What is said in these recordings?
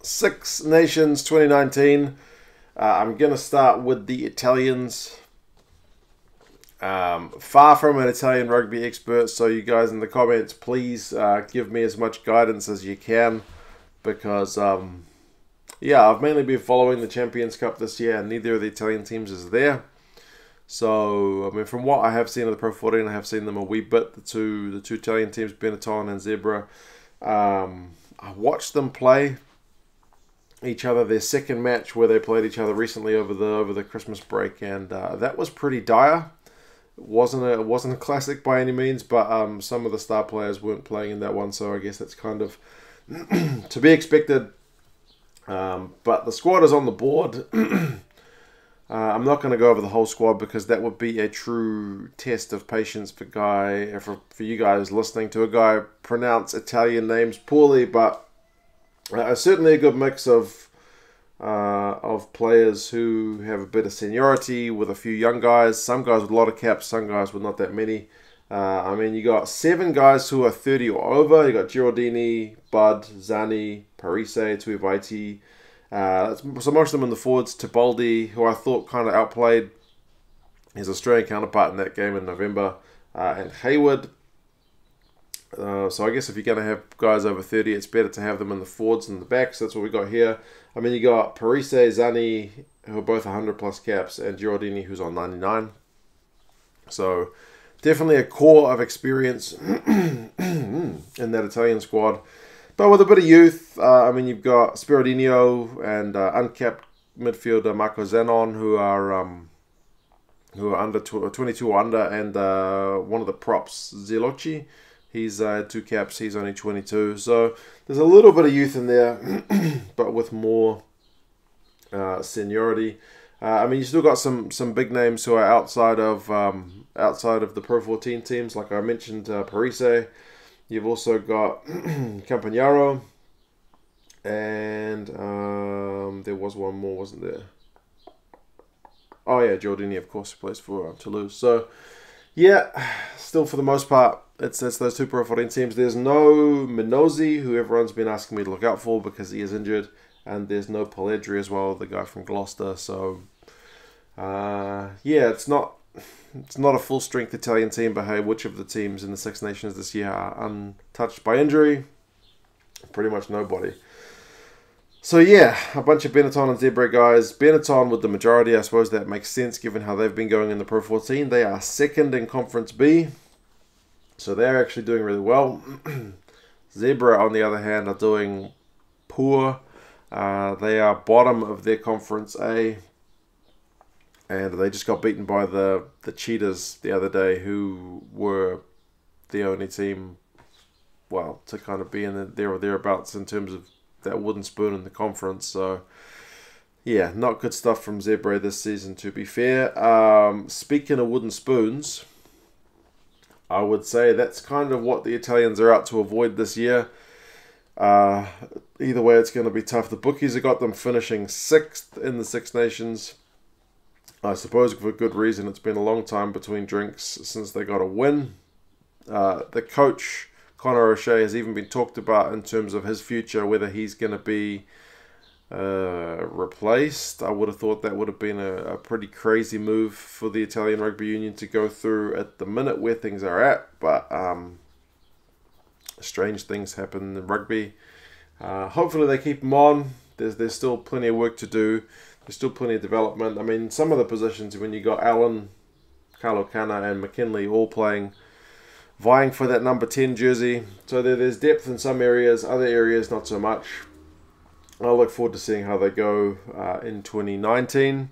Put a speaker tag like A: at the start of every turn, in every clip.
A: Six Nations 2019. I'm going to start with the Italians. Far from an Italian rugby expert, so you guys in the comments, please give me as much guidance as you can, because yeah, I've mainly been following the Champions Cup this year, and neither of the Italian teams is there. So I mean, from what I have seen of the Pro 14, I have seen them a wee bit. The two Italian teams, Benetton and Zebra. I watched them play each other their second match where they played each other recently over the Christmas break, and that was pretty dire. It wasn't a classic by any means, but some of the star players weren't playing in that one, so I guess that's kind of to be expected. But the squad is on the board. I'm not going to go over the whole squad because that would be a true test of patience for you guys listening to a guy pronounce Italian names poorly. But certainly a good mix of players who have a bit of seniority with a few young guys. Some guys with a lot of caps, some guys with not that many. I mean, you got 7 guys who are 30 or over. You got Giraldini, Bud, Zani, Parise, Tuivaiti. So most of them in the forwards. Tibaldi, who I thought kind of outplayed his Australian counterpart in that game in November, and Hayward. So I guess if you're going to have guys over 30, it's better to have them in the forwards and the backs. That's what we got here. I mean, you got Parise, Zani, who are both 100 plus caps, and Giraldini, who's on 99. So definitely a core of experience in that Italian squad. But with a bit of youth, I mean, you've got Spirodino and uncapped midfielder Marco Zanon, who are under 22 or under, and one of the props, Zelochi. He's 2 caps. He's only 22. So there's a little bit of youth in there, but with more seniority. I mean, you still got some big names who are outside of the Pro 14 teams, like I mentioned, Parise. You've also got Campagnaro, and there was one more, wasn't there? Oh yeah, Giordini, of course, who plays for Toulouse. So yeah, still for the most part, it's those 2 Pro 14 teams. There's no Minozzi, who everyone's been asking me to look out for because he is injured, and there's no Polledri as well, the guy from Gloucester. So yeah, it's not a full-strength Italian team, but hey, which of the teams in the Six Nations this year are untouched by injury? Pretty much nobody. So yeah, a bunch of Benetton and Zebra guys. Benetton with the majority, I suppose that makes sense given how they've been going in the Pro 14. They are second in Conference B, so they're actually doing really well. Zebra, on the other hand, are doing poor. They are bottom of their Conference A, and they just got beaten by the Cheetahs the other day, who were the only team, well, to kind of be in there or thereabouts in terms of that wooden spoon in the conference. So yeah, not good stuff from Zebra this season, to be fair. Speaking of wooden spoons, I would say that's kind of what the Italians are out to avoid this year. Either way, it's going to be tough. The bookies have got them finishing 6th in the Six Nations. I suppose for good reason. It's been a long time between drinks since they got a win. The coach, Conor O'Shea, has even been talked about in terms of his future, whether he's going to be replaced. I would have thought that would have been a pretty crazy move for the Italian Rugby Union to go through at the minute where things are at. But strange things happen in rugby. Hopefully they keep him on. There's still plenty of work to do. There's still plenty of development. I mean, some of the positions, when you got Allen, Carlo Canna, and McKinley all vying for that number 10 jersey. So there's depth in some areas, other areas not so much. I'll look forward to seeing how they go in 2019,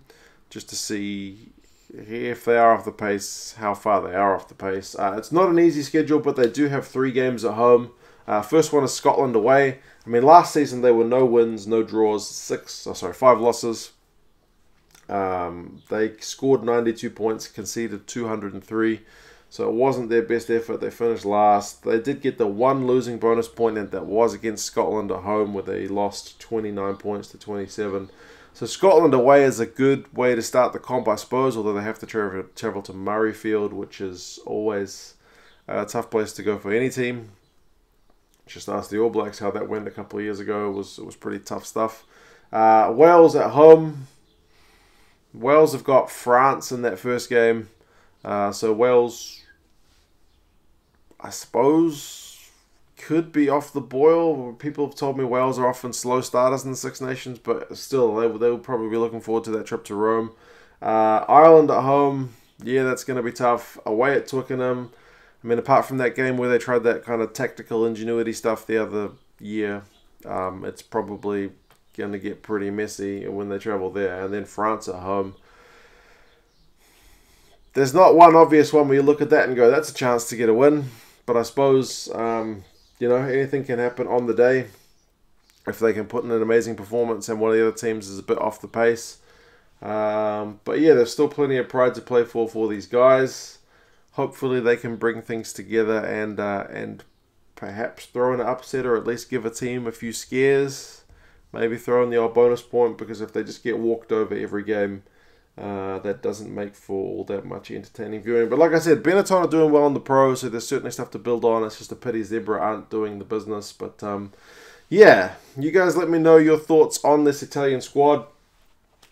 A: just to see if they are off the pace, how far they are off the pace. It's not an easy schedule, but they do have 3 games at home. First one is Scotland away. I mean, last season they were no wins, no draws, 5 losses. They scored 92 points, conceded 203. So it wasn't their best effort. They finished last. They did get the one losing bonus point, and that was against Scotland at home, where they lost 29 points to 27. So Scotland away is a good way to start the comp, I suppose, although they have to travel to Murrayfield, which is always a tough place to go for any team. Just ask the All Blacks how that went a couple of years ago. It was pretty tough stuff. Wales at home. Wales have got France in that first game. So Wales, I suppose, could be off the boil. People have told me Wales are often slow starters in the Six Nations, but still, they will probably be looking forward to that trip to Rome. Ireland at home, yeah, that's going to be tough. Away at Twickenham, I mean, apart from that game where they tried that kind of tactical ingenuity stuff the other year, it's probably going to get pretty messy when they travel there. And then France at home. There's not one obvious one where you look at that and go, that's a chance to get a win. But I suppose, anything can happen on the day. If they can put in an amazing performance and one of the other teams is a bit off the pace. But yeah, there's still plenty of pride to play for these guys. Hopefully they can bring things together and perhaps throw in an upset or at least give a team a few scares. Maybe throw in the odd bonus point, because if they just get walked over every game, that doesn't make for all that much entertaining viewing. But like I said, Benetton are doing well in the pros, so there's certainly stuff to build on. It's just a pity Zebra aren't doing the business. But yeah, you guys let me know your thoughts on this Italian squad.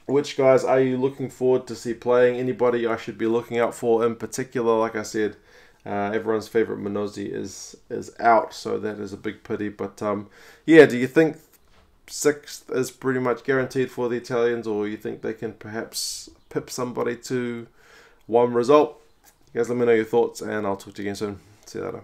A: Which guys are you looking forward to see playing? Anybody I should be looking out for in particular? Like I said, everyone's favourite Minozzi is out, so that is a big pity. But yeah, do you think 6th is pretty much guaranteed for the Italians, or you think they can perhaps pip somebody to one result? You guys let me know your thoughts, and I'll talk to you again soon. See you later.